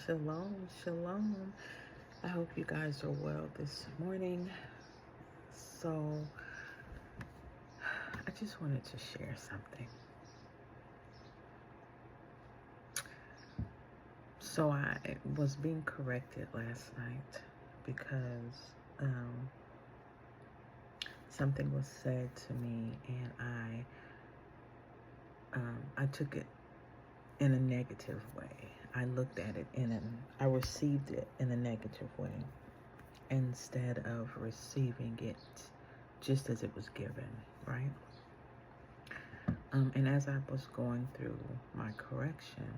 Shalom, shalom. I hope you guys are well this morning. So, I just wanted to share something. So, I was being corrected last night because something was said to me, and I took it in a negative way. I looked at it I received it in a negative way instead of receiving it just as it was given, right? And as I was going through my correction,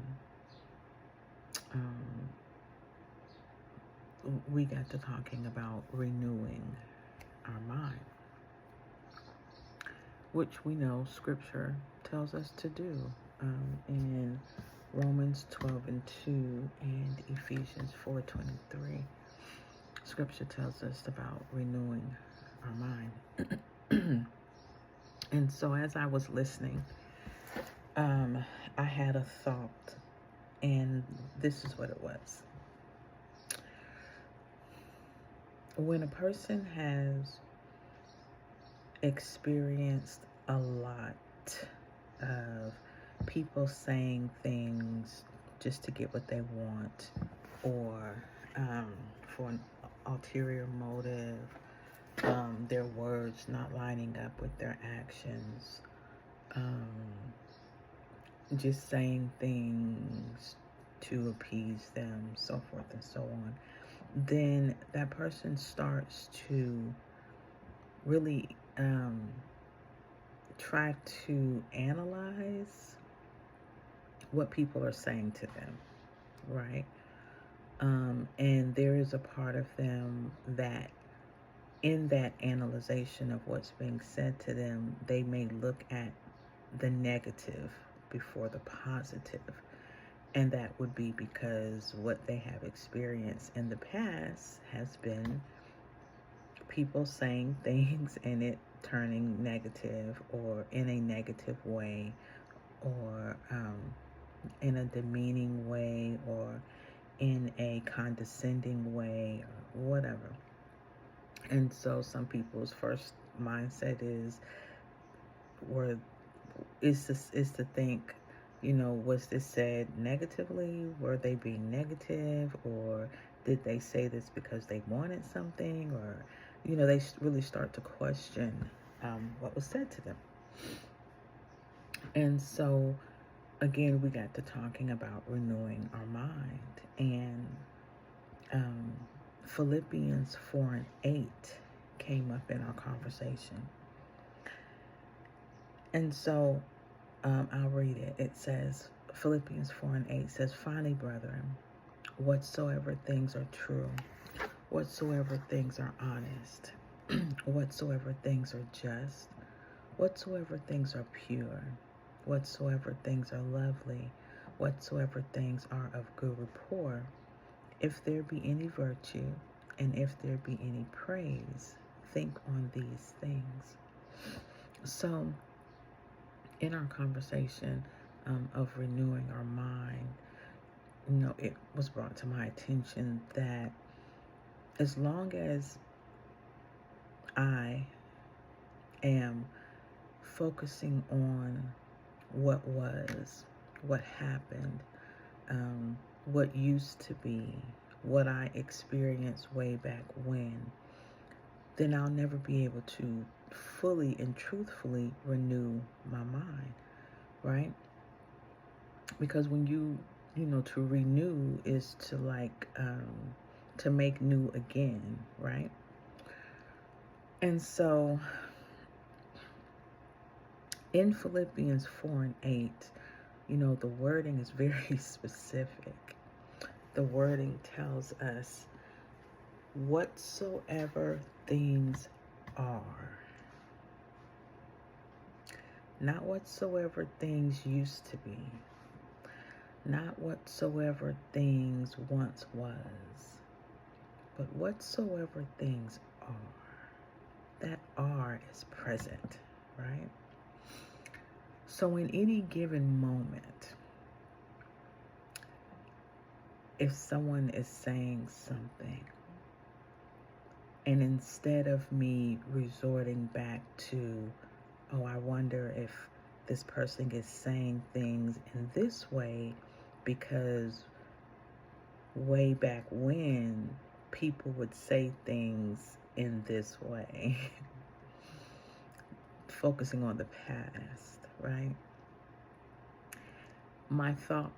um, we got to talking about renewing our mind, which we know Scripture tells us to do in Romans 12:2 and Ephesians 4:23. Scripture tells us about renewing our mind. And so as I was listening, I had a thought, and this is what it was. When a person has experienced a lot of people saying things just to get what they want, or for an ulterior motive, their words not lining up with their actions, just saying things to appease them, so forth and so on, then that person starts to really try to analyze what people are saying to them, right? And there is a part of them that in that analyzation of what's being said to them, they may look at the negative before the positive. And that would be because what they have experienced in the past has been people saying things and it turning negative, or in a negative way, or in a demeaning way, or in a condescending way, or whatever. And so some people's first mindset is to think, was this said negatively? Were they being negative? Or did they say this because they wanted something? Or, they really start to question what was said to them. And so, again, we got to talking about renewing our mind. And Philippians 4:8 came up in our conversation. And so I'll read it. It says, Philippians 4:8 says, "Finally, brethren, whatsoever things are true, whatsoever things are honest, whatsoever things are just, whatsoever things are pure, whatsoever things are lovely, whatsoever things are of good rapport, if there be any virtue, and if there be any praise, think on these things." So, in our conversation of renewing our mind, it was brought to my attention that as long as I am focusing on what was, what happened, what used to be, what I experienced way back when, then I'll never be able to fully and truthfully renew my mind, right? Because when to renew is to to make new again, right? And so in Philippians 4:8, the wording is very specific. The wording tells us whatsoever things are. Not whatsoever things used to be. Not whatsoever things once was. But whatsoever things are. That are is present, right? So in any given moment, if someone is saying something, and instead of me resorting back to, oh, I wonder if this person is saying things in this way because way back when people would say things in this way, focusing on the past, right? My thought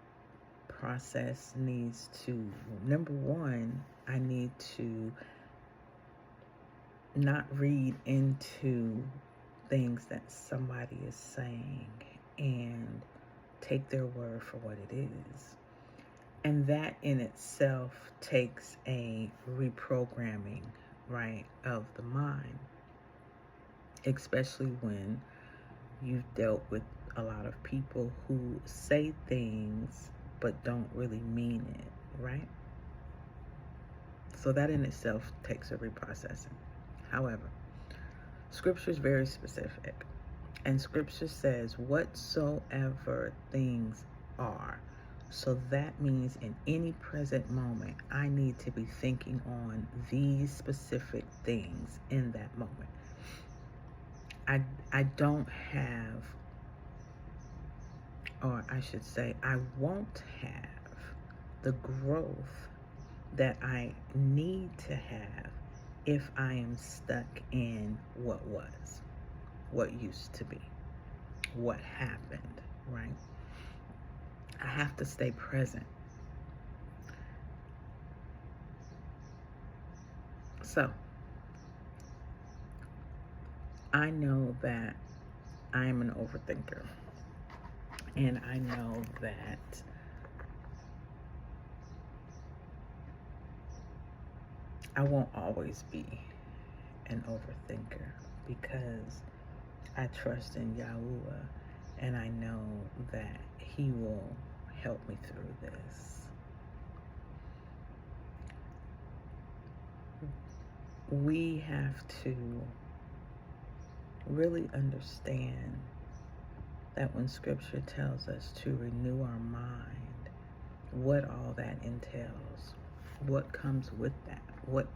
process needs to, number one, I need to not read into things that somebody is saying and take their word for what it is. And that in itself takes a reprogramming, right, of the mind, especially when you've dealt with a lot of people who say things but don't really mean it, right? So that in itself takes a reprocessing. However, Scripture is very specific, and Scripture says whatsoever things are. So that means in any present moment, I need to be thinking on these specific things in that moment. I don't have, or I should say, I won't have the growth that I need to have if I am stuck in what was, what used to be, what happened, right? I have to stay present. So, I know that I am an overthinker, and I know that I won't always be an overthinker because I trust in Yahuwah, and I know that He will help me through this. We have to really understand that when Scripture tells us to renew our mind, what all that entails, what comes with that, what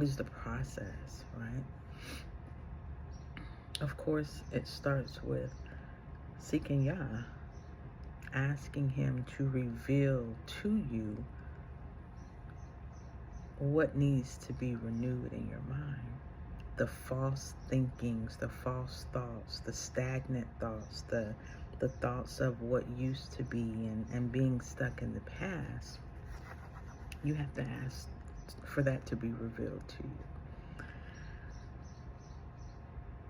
is the process, right? Of course, it starts with seeking Yah, asking Him to reveal to you what needs to be renewed in your mind. The false thinkings, the false thoughts, the stagnant thoughts, the thoughts of what used to be and being stuck in the past. You have to ask for that to be revealed to you.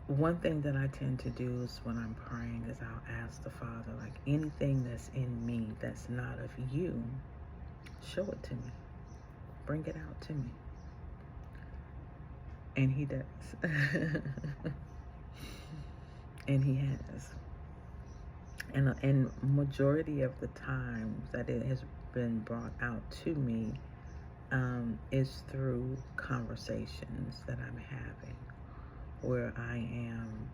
One thing that I tend to do is when I'm praying is I'll ask the Father, like, anything that's in me that's not of you, show it to me. Bring it out to me. And He does. And He has. And majority of the times that it has been brought out to me is through conversations that I'm having where I am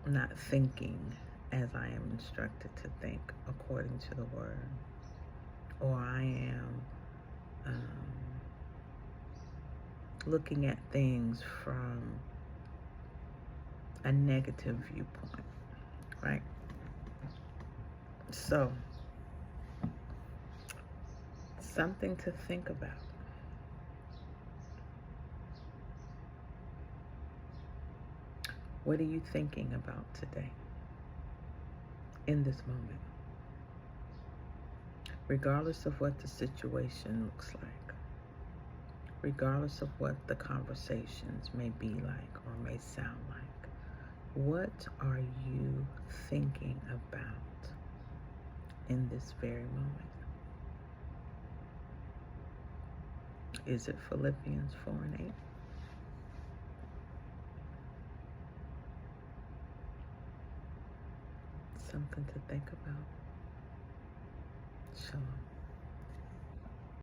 not thinking as I am instructed to think according to the Word, or I am looking at things from a negative viewpoint, right? So, something to think about. What are you thinking about today, in this moment? Regardless of what the situation looks like, regardless of what the conversations may be like or may sound like, what are you thinking about in this very moment? Is it Philippians 4:8? Something to think about. Shalom.